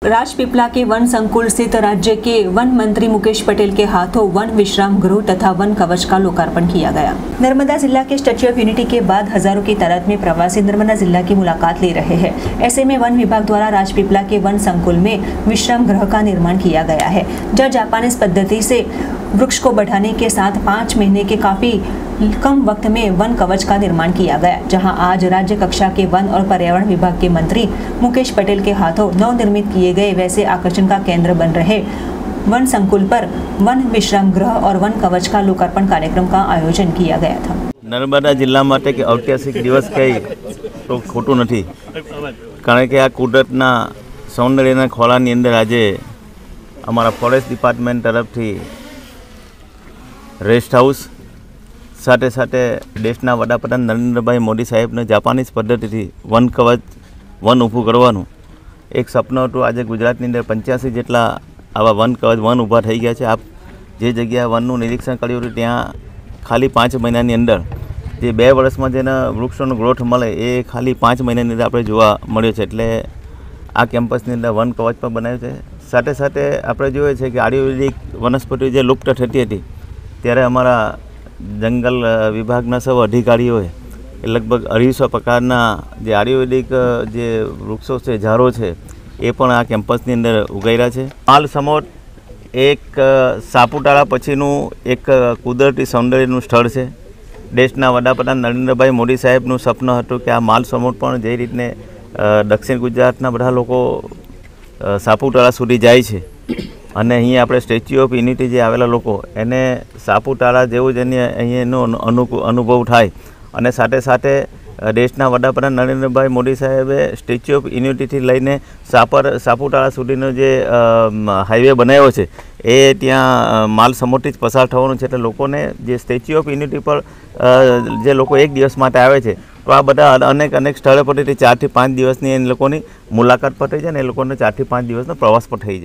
राजपीपला के वन संकुल स्थित राज्य के वन मंत्री मुकेश पटेल के हाथों वन विश्राम गृह तथा वन कवच का लोकार्पण किया गया। नर्मदा जिला के स्टैच्यू ऑफ यूनिटी के बाद हजारों की तादाद में प्रवासी नर्मदा जिला की मुलाकात ले रहे हैं। ऐसे में वन विभाग द्वारा राजपीपला के वन संकुल में विश्राम गृह का निर्माण किया गया है, जहाँ जापानीज पद्धति से वृक्ष को बढ़ाने के साथ 5 महीने के काफी कम वक्त में वन कवच का निर्माण किया गया, जहां आज राज्य कक्षा के वन और पर्यावरण विभाग के मंत्री मुकेश पटेल के हाथों नवनिर्मित किए गए वैसे आकर्षण का केंद्र बन रहे वन संकुल पर वन विश्राम गृह और वन कवच का लोकार्पण कार्यक्रम का आयोजन किया गया था। नर्मदा जिला माटे के ऐतिहासिक दिवस कई तो खोटू नहीं, कारण के आ कुदरतना सौंदर्यना खोलानी अंदर आज अमरा फॉरेस्ट डिपार्टमेंट तरफथी रेस्ट हाउस साथे साथे देशना वडाप्रधान नरेंद्रभाई मोदी साहेबने जापानीज पद्धति वन कवच वन ऊभું કરવાનું एक सपનું હતું। आज गुजरातनी अंदर 85 જેટલા આવા वन कवच वन ઊભા થઈ ગયા છે। आप જે જગ્યા વનનું નિરીક્ષણ કર્યું હતું ત્યાં ખાલી 5 મહિનાની અંદર જે 2 વર્ષમાં જેના વૃક્ષોનો ગ્રોથ મળે એ ખાલી 5 મહિનાની અંદર આપણે જોવા મળ્યો છે। એટલે આ કેમ્પસની અંદર वन कवच પણ બનાવ્યું છે। સાથે સાથે આપણે જોઈએ છે કે આયુર્વેદિક વનસ્પતિઓ જે લુપ્ત થતી હતી ત્યારે અમારા जंगल विभागना सब अधिकारीओ लगभग 250 प्रकारना जे आयुर्वेदिक जे वृक्षों से झाड़ो है ये पण आ केम्पसनी अंदर उगायरा है। माल समोट एक सापुतारा पछीनु एक कुदरती सौंदर्यनु स्थळ है। देशना वडाप्रधान नरेंद्रभाई मोदी साहेबनुं सपनु हतुं कि आ माल समोट पण जे रीतने दक्षिण गुजरातना बधा लोको सापुतारा सुधी जाय छे અને અહીં આપણે સ્ટેચ્યુ ઓફ યુનિટી જે આવેલા લોકો એને સાપુતારા જેવું જ અહીંનો અનુભવ થાય। અને સાથે સાથે દેશના વડાપ્રધાન નરેન્દ્રભાઈ મોદી સાહેબે સ્ટેચ્યુ ઓફ યુનિટીથી લઈને સાપુતારા સુધીનો જે હાઈવે બનાવ્યો છે એ ત્યાં માલ સમોરથી જ પસાર થવાનું છે। એટલે લોકોને જે સ્ટેચ્યુ ઓફ યુનિટી પર જે લોકો એક દિવસ માટે આવે છે તો આ બધા અનેક સ્થળો પરથી 4 થી 5 દિવસની એ લોકોની મુલાકાત પર થઈ જાય ને એ લોકોને 4 થી 5 દિવસનો પ્રવાસ પર થઈ જાય।